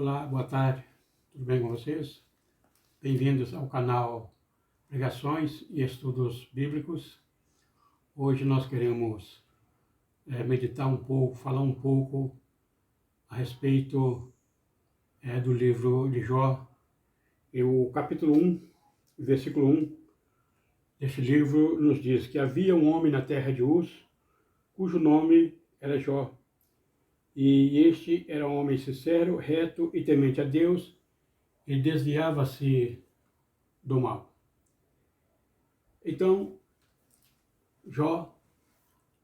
Olá, boa tarde, tudo bem com vocês? Bem-vindos ao canal Pregações e Estudos Bíblicos. Hoje nós queremos meditar um pouco, falar um pouco a respeito do livro de Jó. E o capítulo 1, versículo 1 deste livro nos diz que havia um homem na terra de Uz, cujo nome era Jó. E este era um homem sincero, reto e temente a Deus, e desviava-se do mal. Então, Jó,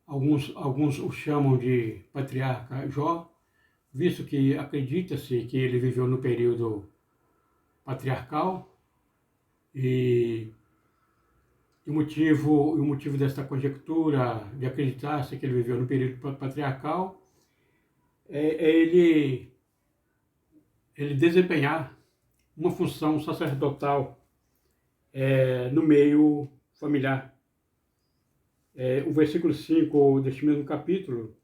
alguns o chamam de patriarca Jó, visto que acredita-se que ele viveu no período patriarcal, e o motivo desta conjectura de acreditar-se que ele viveu no período patriarcal é ele desempenhar uma função sacerdotal no meio familiar. O versículo 5 deste mesmo capítulo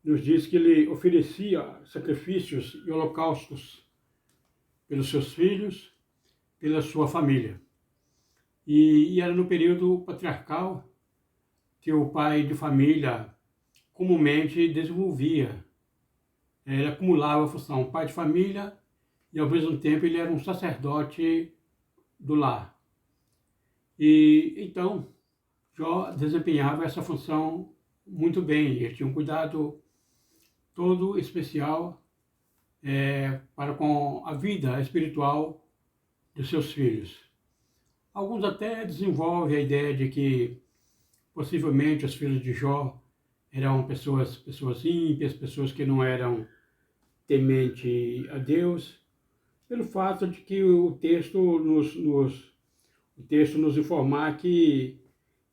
nos diz que ele oferecia sacrifícios e holocaustos pelos seus filhos, pela sua família. E era no período patriarcal que o pai de família comumente desenvolvia, ele acumulava a função pai de família e ao mesmo tempo ele era um sacerdote do lar. E então Jó desempenhava essa função muito bem, ele tinha um cuidado todo especial para com a vida espiritual dos seus filhos. Alguns até desenvolvem a ideia de que possivelmente os filhos de Jó eram pessoas ímpias, pessoas que não eram tementes a Deus, pelo fato de que o texto nos informar que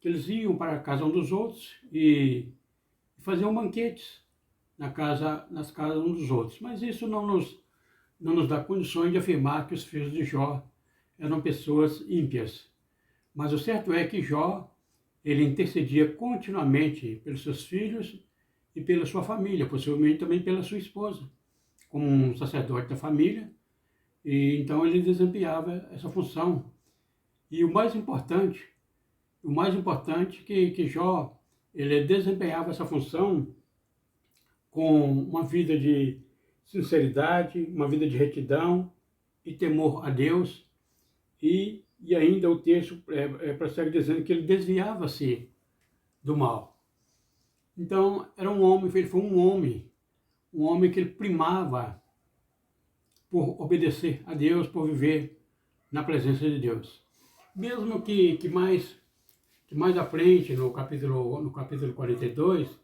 eles iam para a casa um dos outros e faziam banquetes nas casas um dos outros. Mas isso não nos dá condições de afirmar que os filhos de Jó eram pessoas ímpias. Mas o certo é que Jó, ele intercedia continuamente pelos seus filhos e pela sua família, possivelmente também pela sua esposa, como um sacerdote da família. E então ele desempenhava essa função. E o mais importante que Jó, ele desempenhava essa função com uma vida de sinceridade, uma vida de retidão e temor a Deus. E ainda o texto prossegue dizendo que ele desviava-se do mal. Então, ele foi um homem que ele primava por obedecer a Deus, por viver na presença de Deus. Mesmo que mais à frente, no capítulo 42,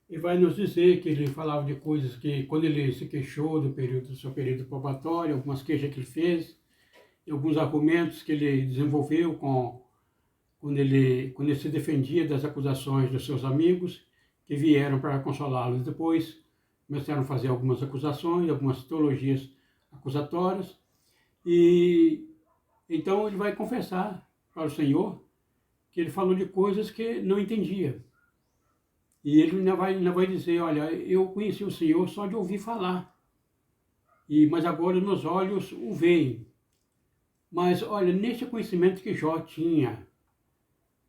ele vai nos dizer que ele falava de coisas que, quando ele se queixou do seu período probatório, algumas queixas que ele fez, e alguns argumentos que ele desenvolveu quando ele se defendia das acusações dos seus amigos, que vieram para consolá-lo. Depois começaram a fazer algumas acusações, algumas teologias acusatórias, e então ele vai confessar para o Senhor que ele falou de coisas que não entendia. E ele ainda vai dizer, olha, eu conheci o Senhor só de ouvir falar, mas agora meus olhos o veem. Mas, olha, nesse conhecimento que Jó tinha,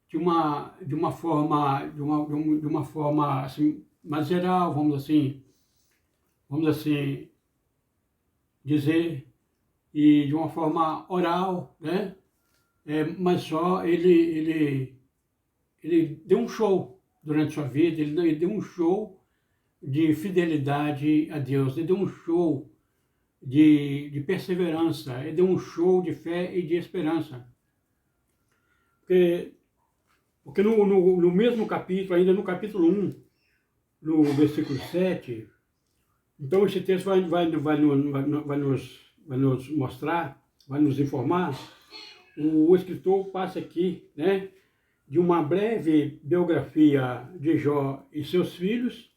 de uma forma assim, mais geral, vamos assim dizer, e de uma forma oral, né? Mas Jó, ele deu um show durante sua vida, ele deu um show de fidelidade a Deus, ele deu um show de perseverança, ele deu um show de fé e de esperança. Porque no mesmo capítulo, ainda no capítulo 1, no versículo 7, então esse texto vai nos mostrar, vai nos informar, o escritor passa aqui, né, de uma breve biografia de Jó e seus filhos,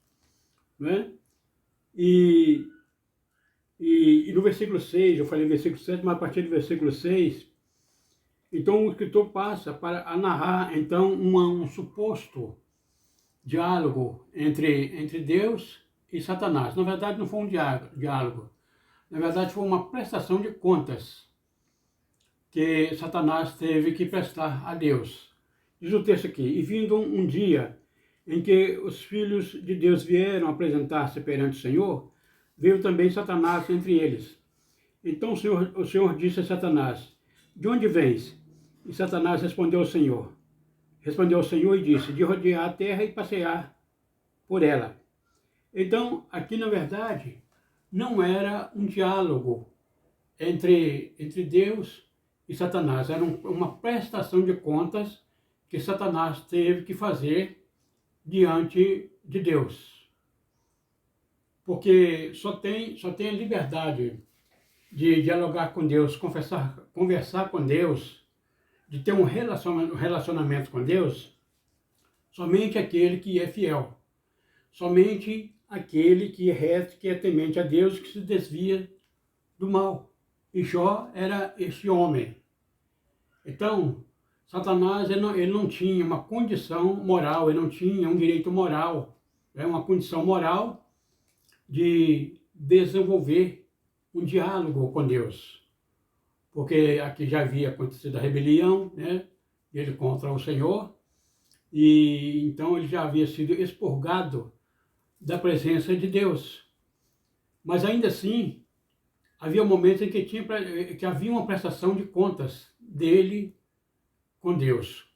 né, e no versículo 6, eu falei versículo 7, mas a partir do versículo 6, então o escritor passa a narrar então um suposto diálogo entre Deus e Satanás. Na verdade não foi um diálogo, Na verdade, foi uma prestação de contas que Satanás teve que prestar a Deus. Diz o texto aqui: e vindo um dia em que os filhos de Deus vieram apresentar-se perante o Senhor, veio também Satanás entre eles. Então o Senhor disse a Satanás: de onde vens? E Satanás respondeu ao Senhor e disse: de rodear a terra e passear por ela. Então, aqui na verdade, não era um diálogo entre Deus e Satanás, era uma prestação de contas que Satanás teve que fazer diante de Deus. Porque só tem a liberdade de dialogar com Deus, conversar com Deus, de ter um relacionamento com Deus, somente aquele que é fiel. Somente aquele que é reto, que é temente a Deus, que se desvia do mal. E Jó era esse homem. Então, Satanás ele não tinha uma condição moral, ele não tinha um direito moral, uma condição moral de desenvolver um diálogo com Deus. Porque aqui já havia acontecido a rebelião, né, dele contra o Senhor, e então ele já havia sido expurgado da presença de Deus. Mas ainda assim, havia momentos em que havia uma prestação de contas dele com Deus.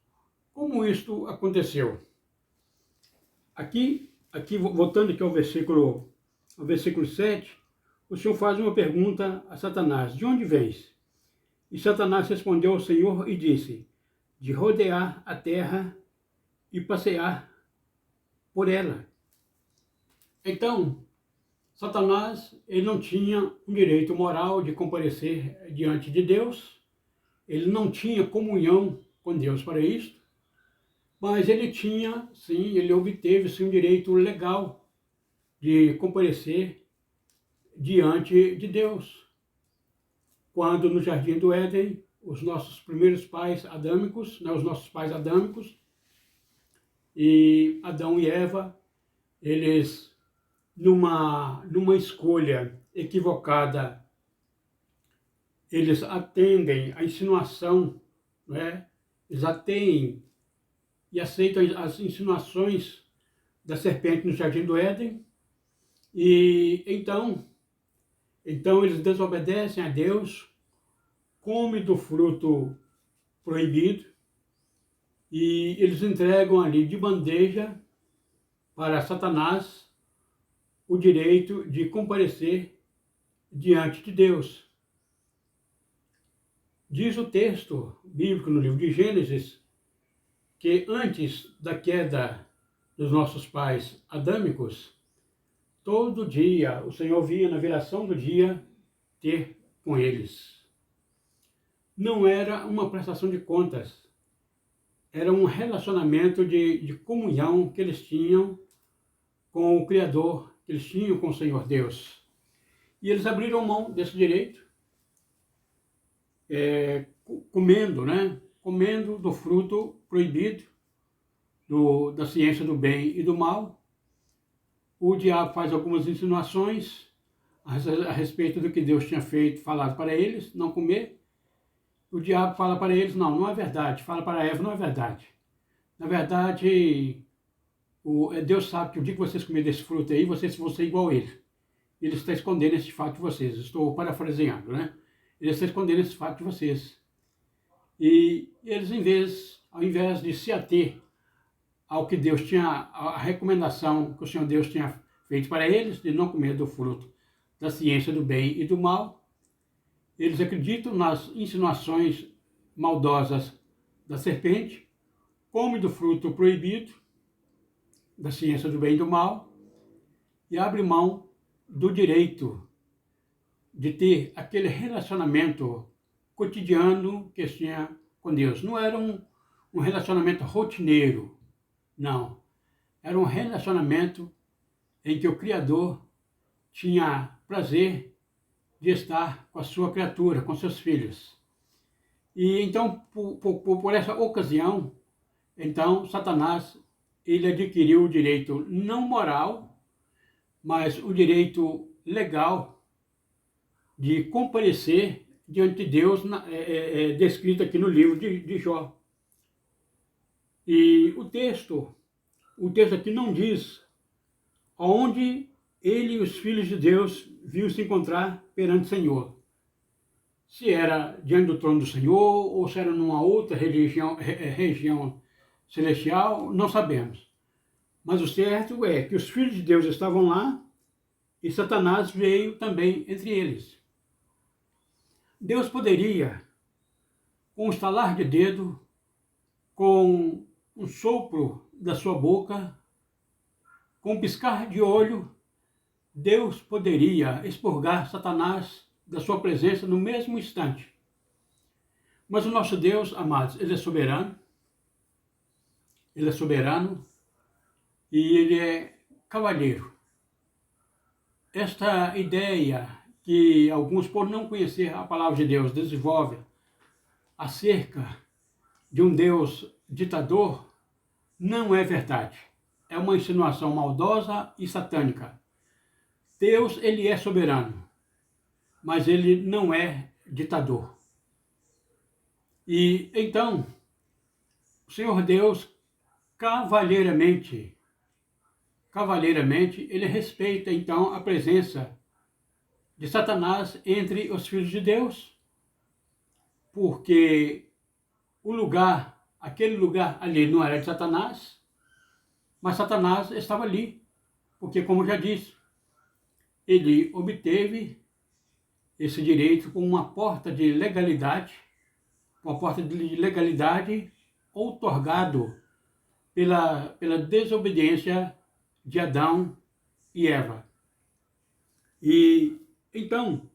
Como isto aconteceu? Aqui voltando aqui ao versículo 7, o Senhor faz uma pergunta a Satanás: de onde vens? E Satanás respondeu ao Senhor e disse: de rodear a terra e passear por ela. Então, Satanás ele não tinha um direito moral de comparecer diante de Deus, ele não tinha comunhão com Deus para isso, mas ele tinha, sim, ele obteve sim um direito legal de comparecer diante de Deus. Quando no Jardim do Éden, os nossos primeiros pais adâmicos, né, os nossos pais adâmicos, e Adão e Eva, eles numa escolha equivocada, eles atendem à insinuação, né? Eles atendem e aceitam as insinuações da serpente no Jardim do Éden, e então eles desobedecem a Deus, comem do fruto proibido, e eles entregam ali de bandeja para Satanás o direito de comparecer diante de Deus. Diz o texto bíblico no livro de Gênesis que antes da queda dos nossos pais adâmicos, todo dia o Senhor vinha na viração do dia ter com eles. Não era uma prestação de contas, era um relacionamento de comunhão que eles tinham com o Criador, que eles tinham com o Senhor Deus. E eles abriram mão desse direito, comendo do fruto proibido, da ciência do bem e do mal. O diabo faz algumas insinuações a respeito do que Deus tinha falado para eles, não comer. O diabo fala para eles: não é verdade. Fala para Eva: não é verdade. Na verdade, Deus sabe que o dia que vocês comerem desse fruto aí, vocês vão ser igual a ele. Ele está escondendo esse fato de vocês. Estou parafraseando, né? Ele está escondendo esse fato de vocês. E eles, ao invés de se ater ao que Deus tinha, a recomendação que o Senhor Deus tinha feito para eles, de não comer do fruto da ciência do bem e do mal, eles acreditam nas insinuações maldosas da serpente, comem do fruto proibido da ciência do bem e do mal e abrem mão do direito de ter aquele relacionamento cotidiano que eles tinham com Deus. Não era um relacionamento rotineiro, não. Era um relacionamento em que o Criador tinha prazer de estar com a sua criatura, com seus filhos. E então, por essa ocasião, então, Satanás, ele adquiriu o direito não moral, mas o direito legal de comparecer diante de Deus, descrito aqui no livro de Jó. E o texto aqui não diz aonde ele e os filhos de Deus viam se encontrar perante o Senhor. Se era diante do trono do Senhor ou se era numa outra região celestial, não sabemos. Mas o certo é que os filhos de Deus estavam lá e Satanás veio também entre eles. Deus poderia, com um estalar de dedo, com um sopro da sua boca, com um piscar de olho, Deus poderia expurgar Satanás da sua presença no mesmo instante. Mas o nosso Deus, amados, Ele é soberano e Ele é cavalheiro. Esta ideia que alguns, por não conhecer a palavra de Deus, desenvolvem acerca de um Deus ditador, não é verdade. É uma insinuação maldosa e satânica. Deus, Ele é soberano, mas Ele não é ditador. E então, o Senhor Deus, cavalheiramente, Ele respeita então a presença de Satanás entre os filhos de Deus, porque aquele lugar ali não era de Satanás, mas Satanás estava ali, porque, como já disse, ele obteve esse direito com uma porta de legalidade, outorgado pela desobediência de Adão e Eva. E então,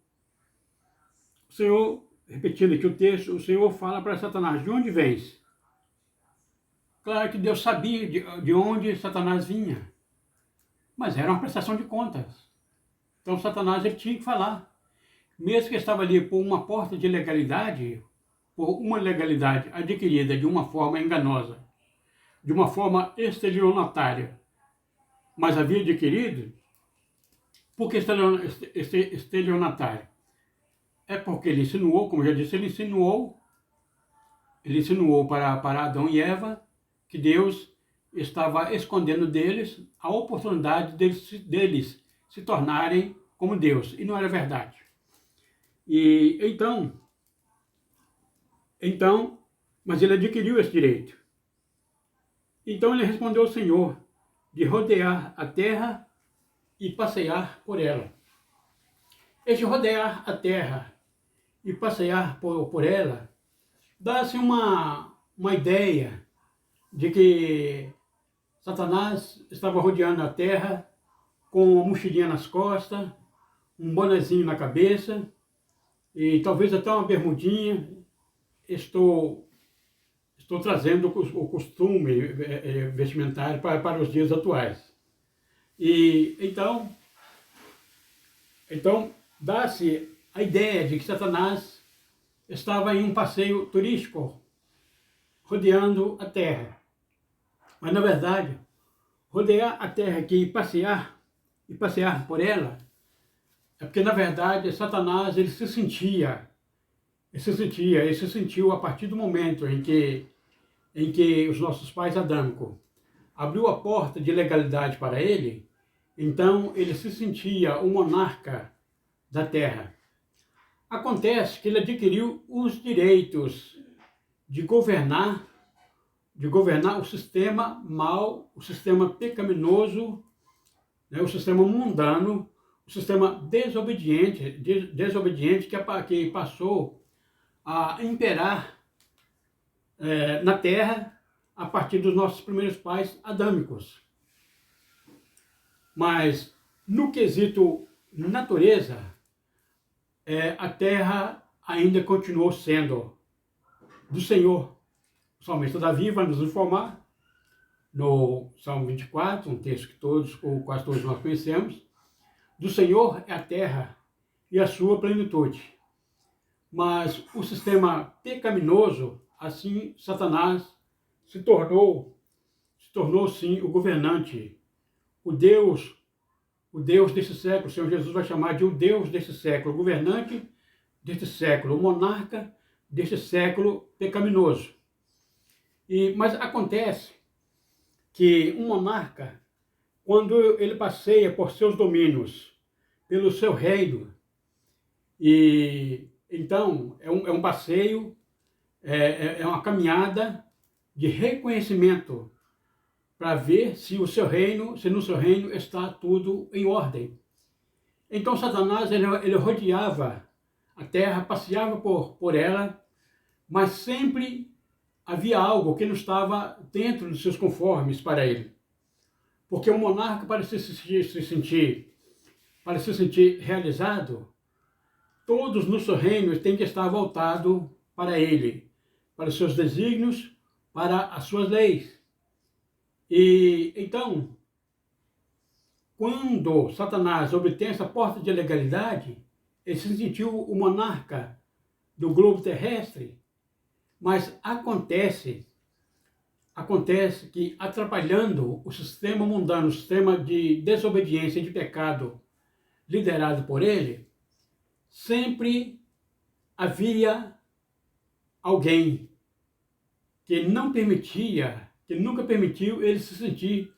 o Senhor, repetindo aqui o texto, o Senhor fala para Satanás: de onde vens? Claro que Deus sabia de onde Satanás vinha, mas era uma prestação de contas. Então Satanás ele tinha que falar. Mesmo que estava ali por uma porta de legalidade, por uma legalidade adquirida de uma forma enganosa, de uma forma estelionatária, mas havia adquirido. Por que estelionatário? É porque ele insinuou, como já disse, ele insinuou para Adão e Eva que Deus estava escondendo deles a oportunidade deles se tornarem como Deus, e não era verdade. E então, mas ele adquiriu esse direito. Então ele respondeu ao Senhor de rodear a terra e passear por ela. Este rodear a terra e passear por ela dá-se uma ideia de que Satanás estava rodeando a terra com uma mochilinha nas costas, um bonezinho na cabeça e talvez até uma bermudinha. Estou trazendo o costume vestimentário para os dias atuais. E então dá-se a ideia de que Satanás estava em um passeio turístico, rodeando a terra. Mas, na verdade, rodear a terra aqui e passear por ela, é porque, na verdade, Satanás ele se sentiu a partir do momento em que os nossos pais adâmicos abriu a porta de legalidade para ele, então ele se sentia o monarca da terra. Acontece que ele adquiriu os direitos de governar o sistema mau, o sistema pecaminoso, né, o sistema mundano, o sistema desobediente que passou a imperar na terra a partir dos nossos primeiros pais adâmicos. Mas no quesito natureza, a terra ainda continuou sendo do Senhor. O salmista Davi vai nos informar no Salmo 24, um texto que quase todos nós conhecemos: do Senhor é a terra e a sua plenitude. Mas o sistema pecaminoso, assim Satanás se tornou sim o governante, o Deus o Deus desse século, o Senhor Jesus vai chamar de o Deus desse século, o governante deste século, o monarca deste século pecaminoso. Mas acontece que um monarca, quando ele passeia por seus domínios, pelo seu reino, e então é um passeio, é uma caminhada de reconhecimento para ver se no seu reino está tudo em ordem. Então Satanás ele rodeava a terra, passeava por ela, mas sempre havia algo que não estava dentro dos seus conformes para ele. Porque o monarca, para se sentir realizado, todos no seu reino têm que estar voltados para ele, para os seus desígnios, para as suas leis. E então, quando Satanás obtém essa porta de legalidade, ele se sentiu o monarca do globo terrestre, mas acontece que, atrapalhando o sistema mundano, o sistema de desobediência e de pecado liderado por ele, sempre havia alguém que nunca permitiu ele se sentir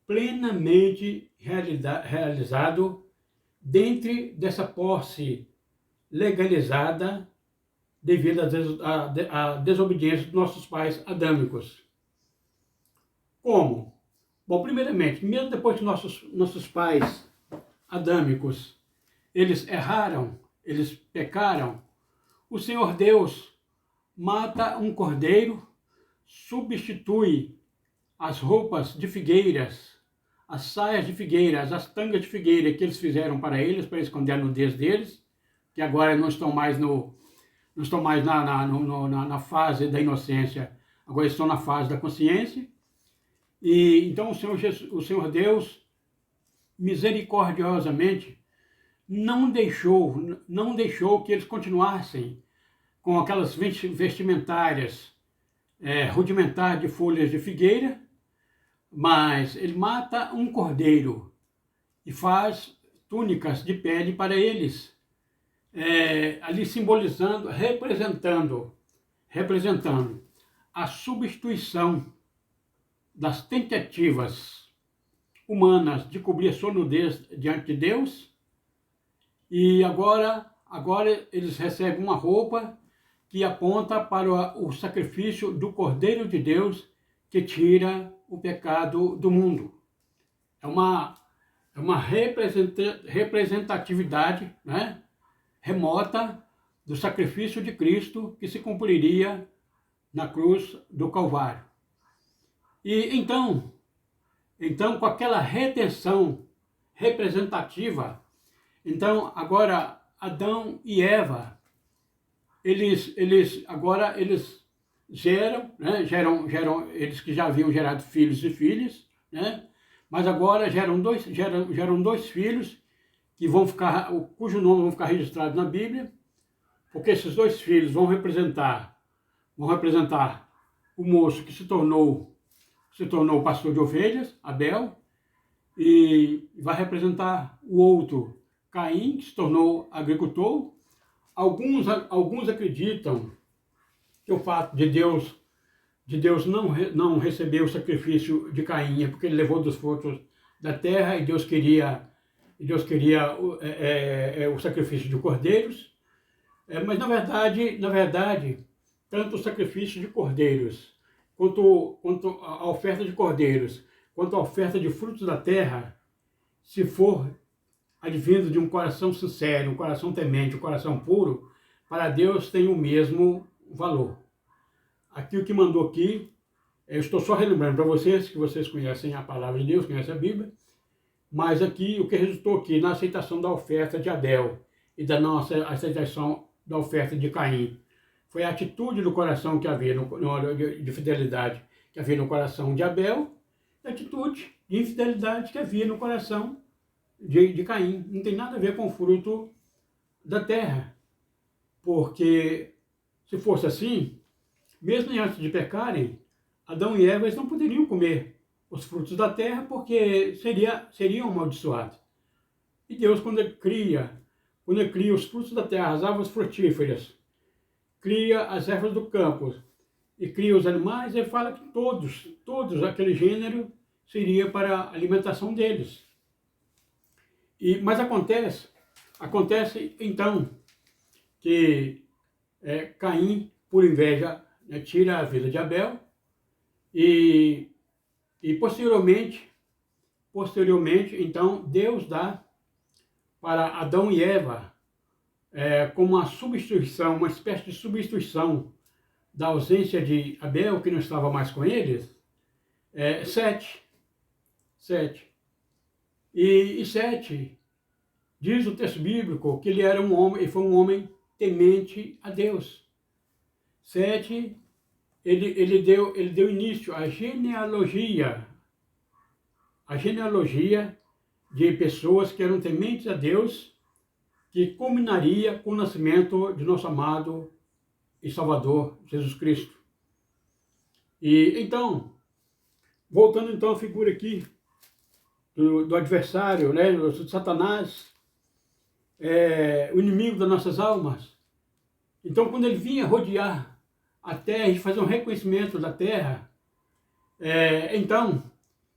plenamente realizado dentro dessa posse legalizada devido à desobediência dos nossos pais adâmicos. Como? Bom, primeiramente, mesmo depois que nossos pais adâmicos, eles erraram, eles pecaram, o Senhor Deus mata um cordeiro, substitui as roupas de figueiras, as saias de figueiras, as tangas de figueira que eles fizeram para esconder a nudez deles, que agora não estão mais na fase da inocência, agora estão na fase da consciência. E então o Senhor Deus, misericordiosamente, não deixou que eles continuassem com aquelas vestimentárias rudimentares de folhas de figueira, mas ele mata um cordeiro e faz túnicas de pele para eles, ali simbolizando, representando a substituição das tentativas humanas de cobrir a sua nudez diante de Deus. E agora eles recebem uma roupa que aponta para o sacrifício do Cordeiro de Deus que tira o pecado do mundo. É uma representatividade, né, remota do sacrifício de Cristo que se cumpriria na cruz do Calvário. E então com aquela retenção representativa, então agora Adão e Eva, eles geram, eles que já haviam gerado filhos e filhas, né? Mas agora geram dois filhos que cujo nome vão ficar registrados na Bíblia, porque esses dois filhos vão representar o moço que se tornou pastor de ovelhas, Abel, e vai representar o outro, Caim, que se tornou agricultor. Alguns acreditam que o fato de Deus não receber o sacrifício de Caim é porque ele levou dos frutos da terra e Deus queria o sacrifício de cordeiros. Mas na verdade, tanto o sacrifício de cordeiros quanto a oferta de cordeiros, quanto a oferta de frutos da terra, se for advindo de um coração sincero, um coração temente, um coração puro, para Deus tem o mesmo valor. Aqui o que mandou aqui, eu estou só relembrando para vocês, que vocês conhecem a palavra de Deus, conhecem a Bíblia, mas aqui o que resultou aqui na aceitação da oferta de Abel e da nossa aceitação da oferta de Caim, foi a atitude do coração que havia, de fidelidade que havia no coração de Abel, e a atitude de infidelidade que havia no coração de Caim. Não tem nada a ver com o fruto da terra, porque se fosse assim, mesmo antes de pecarem, Adão e Eva não poderiam comer os frutos da terra porque seriam amaldiçoados. E Deus, quando ele cria os frutos da terra, as árvores frutíferas, cria as ervas do campo e cria os animais, ele fala que todos aquele gênero seria para a alimentação deles. Mas acontece então que Caim, por inveja, né, tira a vida de Abel e posteriormente, então, Deus dá para Adão e Eva como uma substituição, uma espécie de substituição da ausência de Abel, que não estava mais com eles, Sete. E Sete, diz o texto bíblico que ele era um homem, ele foi um homem temente a Deus. Sete, ele deu início à genealogia de pessoas que eram tementes a Deus, que culminaria com o nascimento de nosso amado e Salvador Jesus Cristo. E então, voltando então à figura aqui do adversário, né, do Satanás, o inimigo das nossas almas. Então, quando ele vinha rodear a terra e fazer um reconhecimento da terra, então,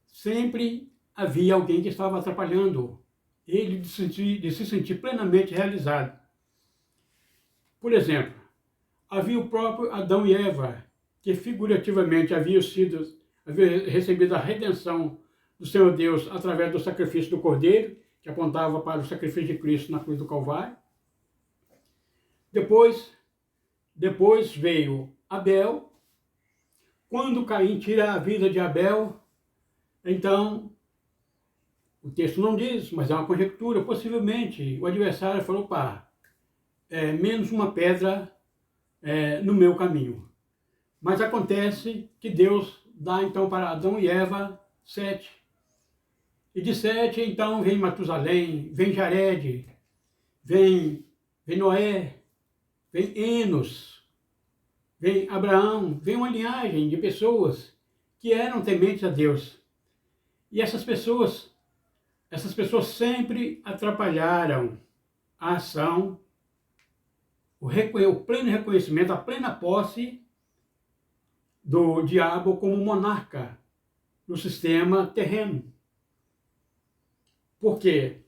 sempre havia alguém que estava atrapalhando ele de se sentir plenamente realizado. Por exemplo, havia o próprio Adão e Eva, que figurativamente haviam recebido a redenção do Senhor Deus através do sacrifício do Cordeiro, que apontava para o sacrifício de Cristo na cruz do Calvário. Depois veio Abel. Quando Caim tira a vida de Abel, então, o texto não diz, mas é uma conjectura, possivelmente o adversário falou, menos uma pedra no meu caminho. Mas acontece que Deus dá então para Adão e Eva 7. E de 7, então, vem Matusalém, vem Jared, vem Noé, vem Enos, vem Abraão, vem uma linhagem de pessoas que eram tementes a Deus. E essas pessoas sempre atrapalharam a ação, o pleno reconhecimento, a plena posse do diabo como monarca no sistema terreno. Porque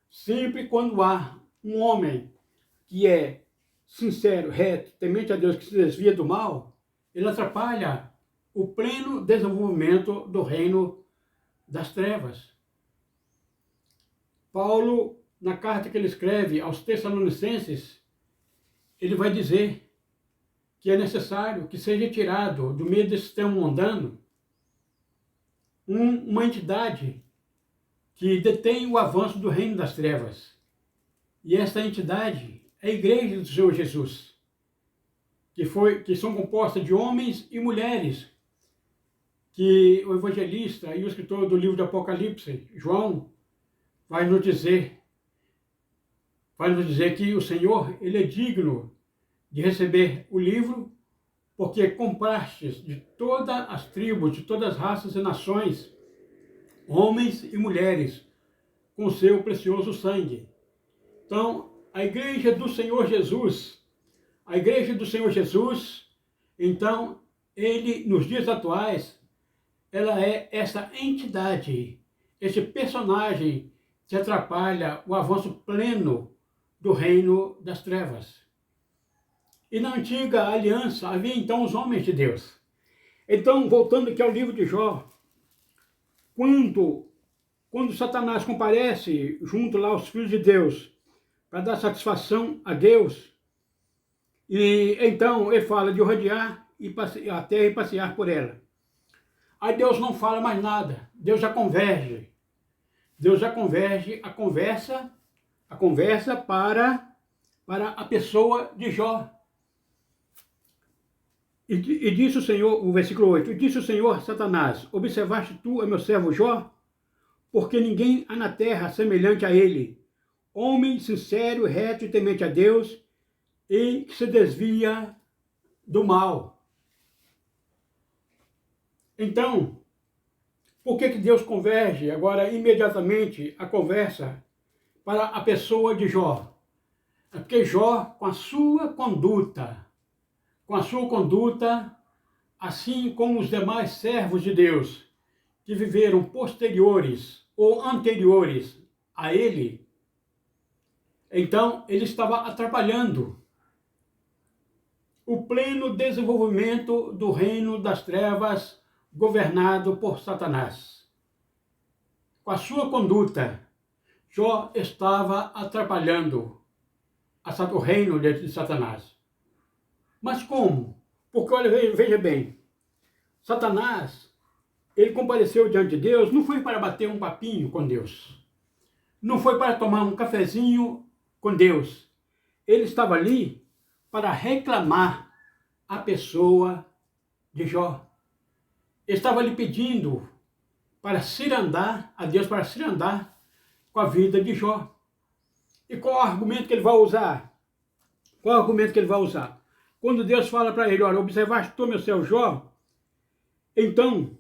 sempre quando há um homem que é sincero, reto, temente a Deus, que se desvia do mal, ele atrapalha o pleno desenvolvimento do reino das trevas. Paulo, na carta que ele escreve aos Tessalonicenses, ele vai dizer que é necessário que seja tirado do meio desse sistema mundano uma entidade que detém o avanço do reino das trevas. E esta entidade é a Igreja do Senhor Jesus, que são compostas de homens e mulheres, que o evangelista e o escritor do livro do Apocalipse, João, vai nos dizer que o Senhor, ele é digno de receber o livro, porque comprastes de todas as tribos, de todas as raças e nações, homens e mulheres, com seu precioso sangue. Então, a igreja do Senhor Jesus, então, ele, nos dias atuais, ela é essa entidade, esse personagem que atrapalha o avanço pleno do reino das trevas. E na antiga aliança havia então os homens de Deus. Então, voltando aqui ao livro de Jó, quando Satanás comparece junto lá aos filhos de Deus para dar satisfação a Deus, e então ele fala de rodear a terra e passear por ela. Aí Deus não fala mais nada, Deus já converge a conversa para a pessoa de Jó. E disse o Senhor, o versículo 8, e disse o Senhor a Satanás, observaste tu a meu servo Jó? Porque ninguém há na terra semelhante a ele, homem sincero, reto e temente a Deus, e que se desvia do mal. Então, por que Deus converge agora imediatamente a conversa para a pessoa de Jó. É porque Jó, com a sua conduta, assim como os demais servos de Deus que viveram posteriores ou anteriores a ele, então ele estava atrapalhando o pleno desenvolvimento do reino das trevas governado por Satanás. Com a sua conduta, Jó estava atrapalhando o reino de Satanás. Mas como? Porque, olha, veja bem, Satanás, ele compareceu diante de Deus, não foi para bater um papinho com Deus, não foi para tomar um cafezinho com Deus, ele estava ali para reclamar a pessoa de Jó. Ele estava lhe pedindo para cirandar, a Deus para cirandar com a vida de Jó. E qual o argumento que ele vai usar? Qual o argumento que ele vai usar? Quando Deus fala para ele, olha, observaste tu, meu servo Jó? Então,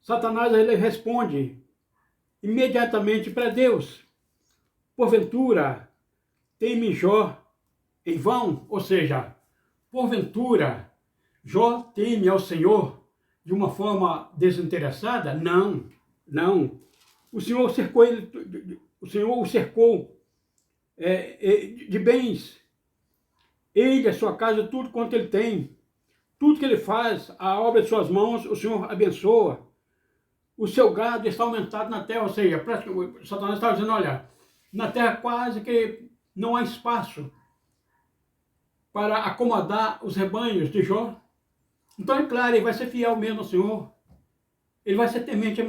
Satanás ele responde imediatamente para Deus. Porventura, teme Jó em vão? Ou seja, porventura, Jó teme ao Senhor de uma forma desinteressada? Não, não. O Senhor cercou ele, o Senhor o cercou de bens. Ele, a sua casa, tudo quanto ele tem, tudo que ele faz, a obra de suas mãos, o Senhor abençoa. O seu gado está aumentado na terra, ou seja, Satanás está dizendo, olha, na terra quase que não há espaço para acomodar os rebanhos de Jó. Então, é claro, ele vai ser fiel mesmo ao Senhor. Ele vai ser temente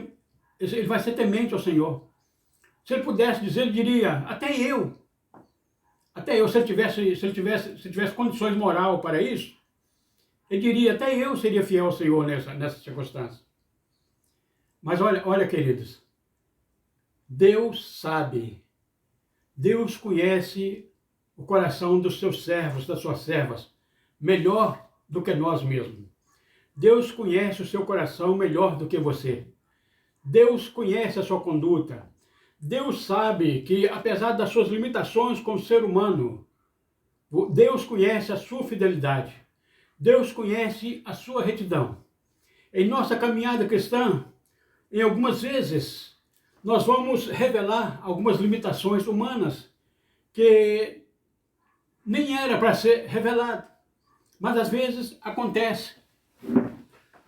ao Senhor. Se ele pudesse dizer, ele diria, até eu, se ele tivesse condições moral para isso, ele diria, até eu seria fiel ao Senhor nessa circunstância. Mas olha, queridos, Deus sabe, Deus conhece o coração dos seus servos, das suas servas, melhor do que nós mesmos. Deus conhece o seu coração melhor do que você. Deus conhece a sua conduta. Deus sabe que, apesar das suas limitações como ser humano, Deus conhece a sua fidelidade. Deus conhece a sua retidão. Em nossa caminhada cristã, em algumas vezes, nós vamos revelar algumas limitações humanas que nem era para ser revelado. Mas às vezes acontece.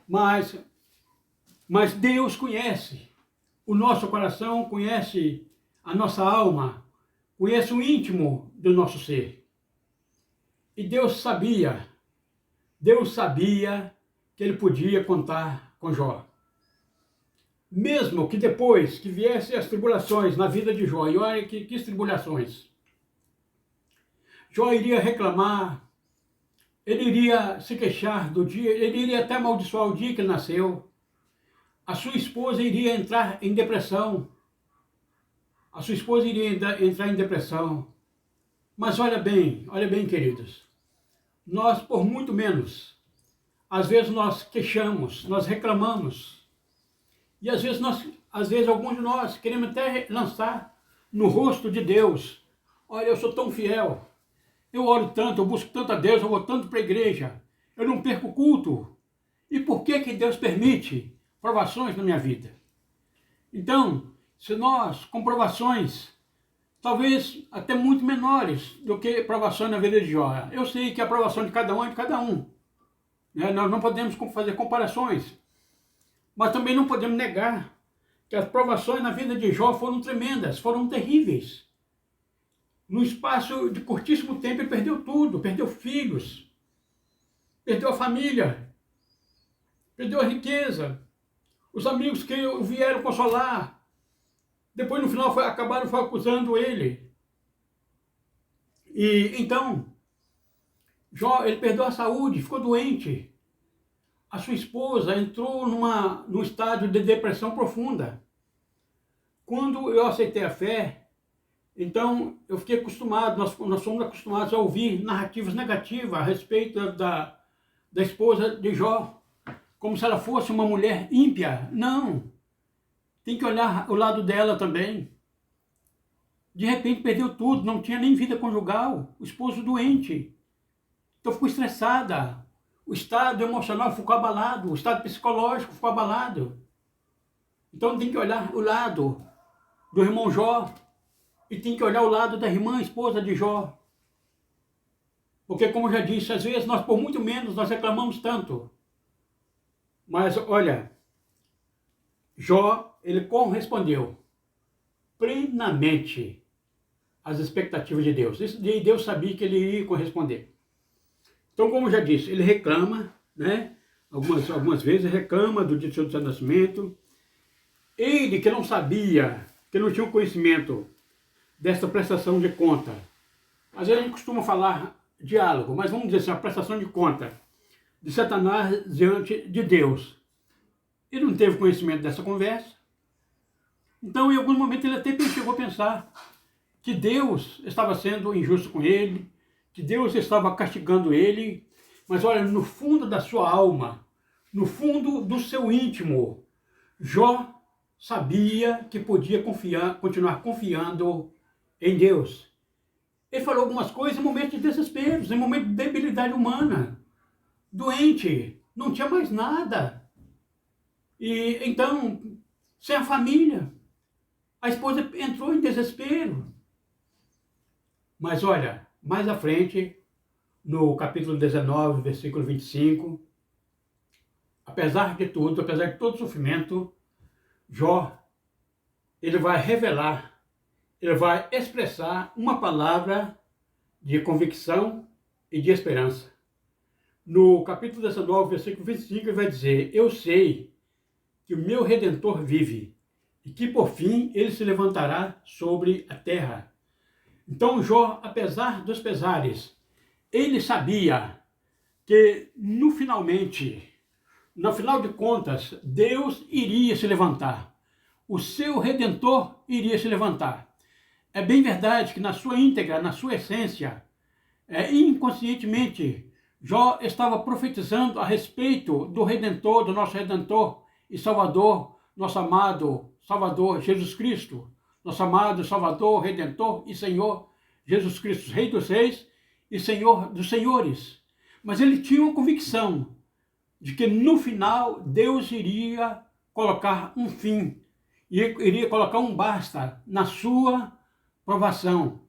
Mas Deus conhece o nosso coração, conhece a nossa alma, conhece o íntimo do nosso ser. E Deus sabia que ele podia contar com Jó. Mesmo que depois que viessem as tribulações na vida de Jó, e olha que tribulações. Jó iria reclamar, ele iria se queixar do dia, ele iria até amaldiçoar o dia que ele nasceu. A sua esposa iria entrar em depressão. Mas olha bem, queridos. Nós, por muito menos, às vezes nós queixamos, nós reclamamos. E às vezes alguns de nós queremos até lançar no rosto de Deus. Olha, eu sou tão fiel. Eu oro tanto, eu busco tanto a Deus, eu vou tanto para a igreja. Eu não perco culto. E por que Deus permite provações na minha vida? Então, se nós, com provações, talvez até muito menores do que provações na vida de Jó. Eu sei que a provação de cada um é de cada um. Nós não podemos fazer comparações. Mas também não podemos negar que as provações na vida de Jó foram tremendas, foram terríveis. No espaço de curtíssimo tempo ele perdeu tudo, perdeu filhos, perdeu a família, perdeu a riqueza, os amigos que o vieram consolar, depois no final acabaram acusando ele. E então, Jó, ele perdeu a saúde, ficou doente. A sua esposa entrou num estágio de depressão profunda. Quando eu aceitei a fé, então eu fiquei acostumado, nós fomos acostumados a ouvir narrativas negativas a respeito da esposa de Jó, como se ela fosse uma mulher ímpia. Não, tem que olhar o lado dela também. de repente perdeu tudo, não tinha nem vida conjugal, o esposo doente. Então ficou estressada, o estado emocional ficou abalado, o estado psicológico ficou abalado. Então tem que olhar o lado do irmão Jó e tem que olhar o lado da irmã esposa de Jó. Porque, como eu já disse, às vezes nós, por muito menos, nós reclamamos tanto. Mas, olha, Jó, ele correspondeu plenamente às expectativas de Deus. E Deus sabia que ele iria corresponder. Então, como eu já disse, ele reclama, né? Algumas vezes reclama do dia do seu nascimento. Ele que não sabia, que não tinha o conhecimento dessa prestação de conta. Às vezes a gente costuma falar diálogo, mas vamos dizer assim, a prestação de conta de Satanás diante de Deus. Ele não teve conhecimento dessa conversa. Então, em algum momento, ele até chegou a pensar que Deus estava sendo injusto com ele, que Deus estava castigando ele, mas olha, no fundo da sua alma, no fundo do seu íntimo, Jó sabia que podia continuar confiando em Deus. Ele falou algumas coisas em momentos de desespero, em momentos de debilidade humana, doente, não tinha mais nada. E então, sem a família, a esposa entrou em desespero. Mas olha, mais à frente, no capítulo 19, versículo 25, apesar de tudo, apesar de todo sofrimento, Jó, ele vai revelar, ele vai expressar uma palavra de convicção e de esperança. No capítulo 19, versículo 25, ele vai dizer: eu sei que o meu Redentor vive e que por fim ele se levantará sobre a terra. Então Jó, apesar dos pesares, ele sabia que no final de contas, Deus iria se levantar. O seu Redentor iria se levantar. É bem verdade que na sua íntegra, na sua essência, inconscientemente, Jó estava profetizando a respeito do Redentor, do nosso Redentor e Salvador, nosso amado Salvador Jesus Cristo, nosso amado Salvador, Redentor e Senhor Jesus Cristo, Rei dos Reis e Senhor dos Senhores. Mas ele tinha uma convicção de que no final Deus iria colocar um fim, iria colocar um basta na sua provação.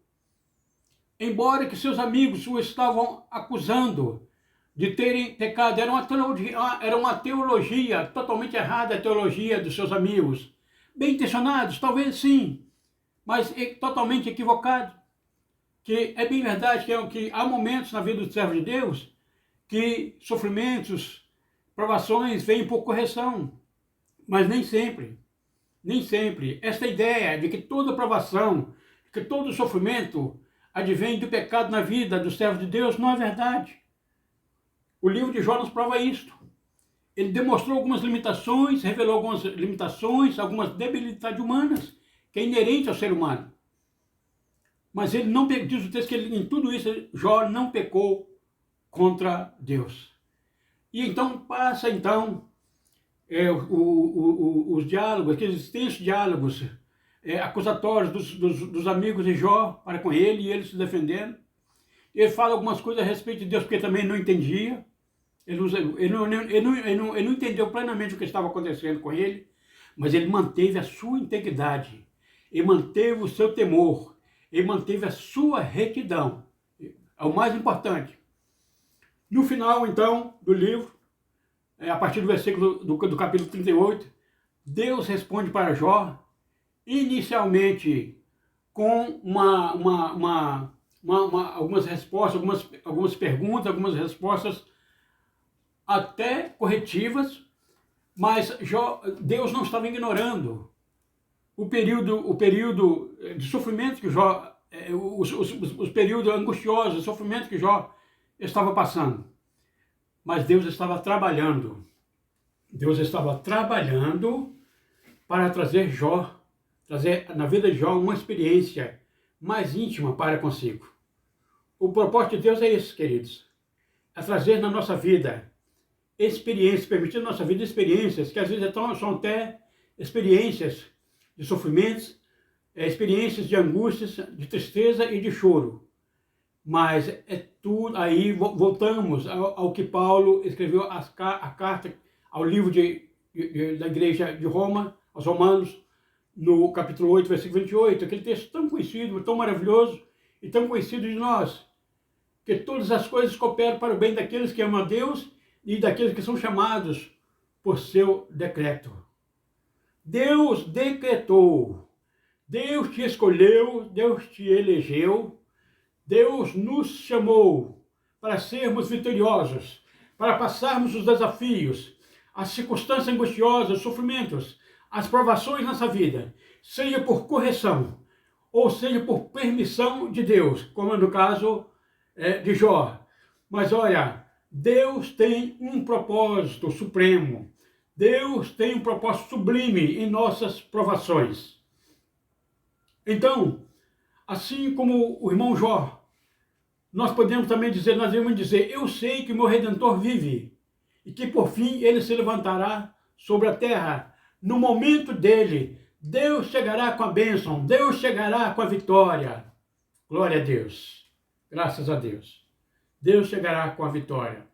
Embora que seus amigos o estavam acusando de terem pecado, era uma teologia totalmente errada, a teologia dos seus amigos. Bem intencionados, talvez sim, mas totalmente equivocado. Que é bem verdade que há momentos na vida do servo de Deus que sofrimentos, provações vêm por correção, mas nem sempre. Nem sempre. Esta ideia de que toda provação, que todo sofrimento advém do pecado na vida do servo de Deus não é verdade. O livro de Jó nos prova isto. Ele demonstrou algumas limitações, revelou algumas limitações, algumas debilidades humanas, que é inerente ao ser humano. Mas ele não diz o texto que em tudo isso Jó não pecou contra Deus. E então passa os diálogos, aqueles extensos diálogos acusatórios dos amigos de Jó para com ele, e ele se defendendo. Ele fala algumas coisas a respeito de Deus, porque também não entendia. Ele não entendeu plenamente o que estava acontecendo com ele, mas ele manteve a sua integridade, ele manteve o seu temor, ele manteve a sua retidão. É o mais importante. No final, então, do livro, a partir do versículo do capítulo 38, Deus responde para Jó, inicialmente com algumas respostas, algumas perguntas, algumas respostas até corretivas, mas Deus não estava ignorando o período de sofrimento que Jó, os períodos angustiosos, o sofrimento que Jó estava passando. Mas Deus estava trabalhando. Deus estava trabalhando para trazer na vida de Jó uma experiência mais íntima para consigo. O propósito de Deus é esse, queridos. É trazer na nossa vida experiências, permitir na nossa vida experiências que às vezes são até experiências de sofrimentos, experiências de angústias, de tristeza e de choro. Mas é tudo, aí voltamos ao que Paulo escreveu a carta, ao livro da igreja de Roma, aos Romanos, no capítulo 8, versículo 28, aquele texto tão conhecido, tão maravilhoso e tão conhecido de nós, que todas as coisas cooperam para o bem daqueles que amam a Deus e daqueles que são chamados por seu decreto. Deus decretou, Deus te escolheu, Deus te elegeu, Deus nos chamou para sermos vitoriosos, para passarmos os desafios, as circunstâncias angustiosas, os sofrimentos, as provações nessa vida, seja por correção, ou seja por permissão de Deus, como no caso de Jó. Mas olha, Deus tem um propósito supremo, Deus tem um propósito sublime em nossas provações. Então, assim como o irmão Jó, nós podemos também dizer, nós devemos dizer, eu sei que o meu Redentor vive, e que por fim ele se levantará sobre a terra. No momento dele, Deus chegará com a bênção, Deus chegará com a vitória. Glória a Deus, graças a Deus. Deus chegará com a vitória.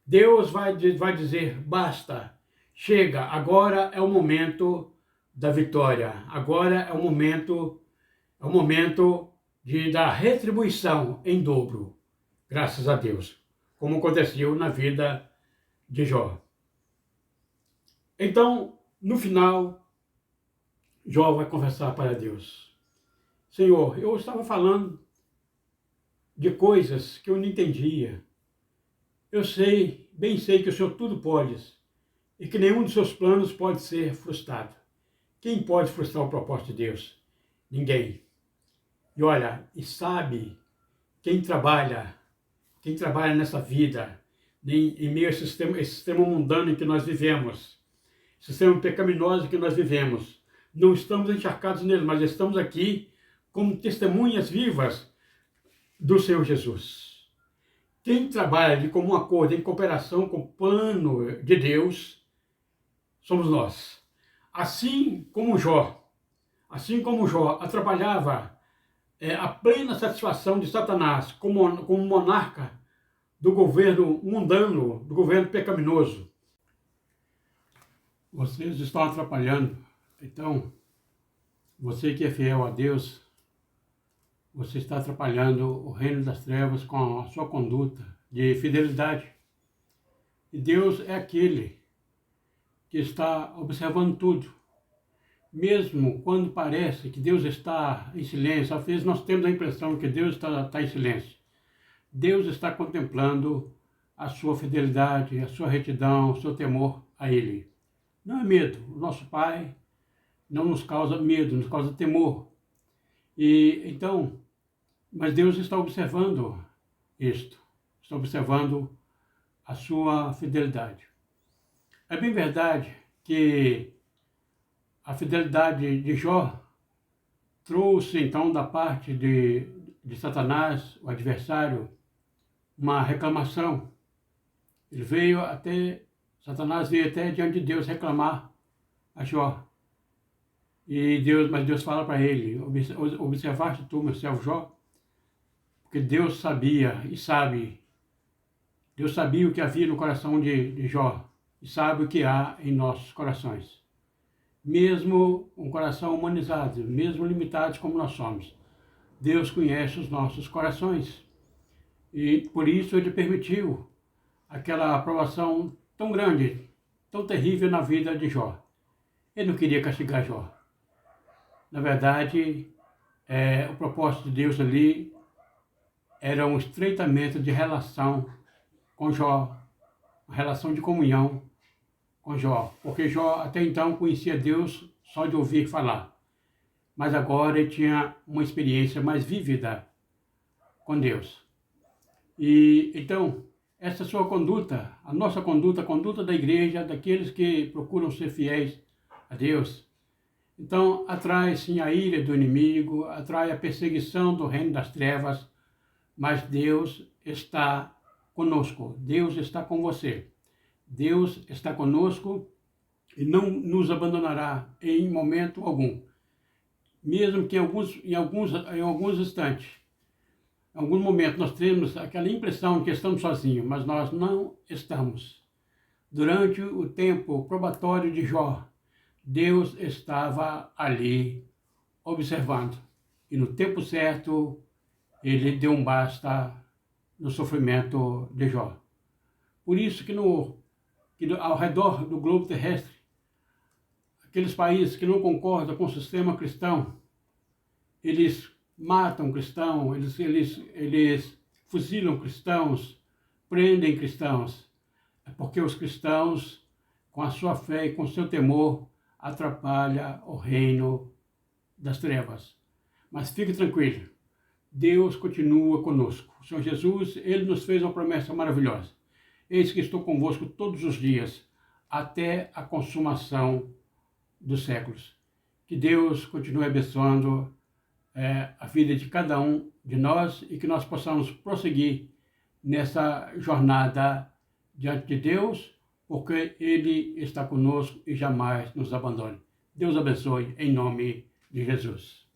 Deus vai dizer, basta, chega, agora é o momento da vitória, agora é o momento da retribuição em dobro, graças a Deus, como aconteceu na vida de Jó. Então, no final, Jó vai confessar para Deus: Senhor, eu estava falando de coisas que eu não entendia. Eu sei, bem sei que o Senhor tudo pode e que nenhum dos seus planos pode ser frustrado. Quem pode frustrar o propósito de Deus? Ninguém. E olha, e sabe, quem trabalha nessa vida, em meio a esse sistema mundano em que nós vivemos, sistema pecaminoso que nós vivemos, não estamos encharcados nele, mas estamos aqui como testemunhas vivas do Senhor Jesus. Quem trabalha de comum acordo, em cooperação com o plano de Deus, somos nós. Assim como Jó atrapalhava a plena satisfação de Satanás como monarca do governo mundano, do governo pecaminoso. Vocês estão atrapalhando. Então, você que é fiel a Deus, você está atrapalhando o reino das trevas com a sua conduta de fidelidade. E Deus é aquele que está observando tudo. Mesmo quando parece que Deus está em silêncio, às vezes nós temos a impressão que Deus está em silêncio. Deus está contemplando a sua fidelidade, a sua retidão, o seu temor a Ele. Não é medo. O nosso Pai não nos causa medo, nos causa temor. Mas Deus está observando isto, está observando a sua fidelidade. É bem verdade que a fidelidade de Jó trouxe, então, da parte de Satanás, o adversário, uma reclamação. Satanás veio até diante de Deus reclamar a Jó. Mas Deus fala para ele: observaste tu, meu servo Jó? Porque Deus sabia e sabe. Deus sabia o que havia no coração de Jó e sabe o que há em nossos corações. Mesmo um coração humanizado, mesmo limitados como nós somos, Deus conhece os nossos corações. E por isso Ele permitiu aquela aprovação tão grande, tão terrível na vida de Jó. Ele não queria castigar Jó. Na verdade, o propósito de Deus ali era um estreitamento de relação com Jó, uma relação de comunhão com Jó, porque Jó até então conhecia Deus só de ouvir falar, mas agora ele tinha uma experiência mais vívida com Deus. E então, essa sua conduta, a nossa conduta, a conduta da igreja, daqueles que procuram ser fiéis a Deus, então atrai sim a ira do inimigo, atrai a perseguição do reino das trevas, mas Deus está conosco, Deus está com você. Deus está conosco e não nos abandonará em momento algum. mesmo que em alguns instantes, em algum momento nós temos aquela impressão de que estamos sozinhos, mas nós não estamos. Durante o tempo probatório de Jó, Deus estava ali observando. E no tempo certo, ele deu um basta no sofrimento de Jó. Por isso que ao redor do globo terrestre, aqueles países que não concordam com o sistema cristão, eles matam cristãos, eles fuzilam cristãos, prendem cristãos. É porque os cristãos, com a sua fé e com o seu temor, atrapalham o reino das trevas. Mas fique tranquilo, Deus continua conosco. O Senhor Jesus, Ele nos fez uma promessa maravilhosa. Eis que estou convosco todos os dias, até a consumação dos séculos. Que Deus continue abençoando a vida de cada um de nós e que nós possamos prosseguir nessa jornada diante de Deus, porque Ele está conosco e jamais nos abandone. Deus abençoe em nome de Jesus.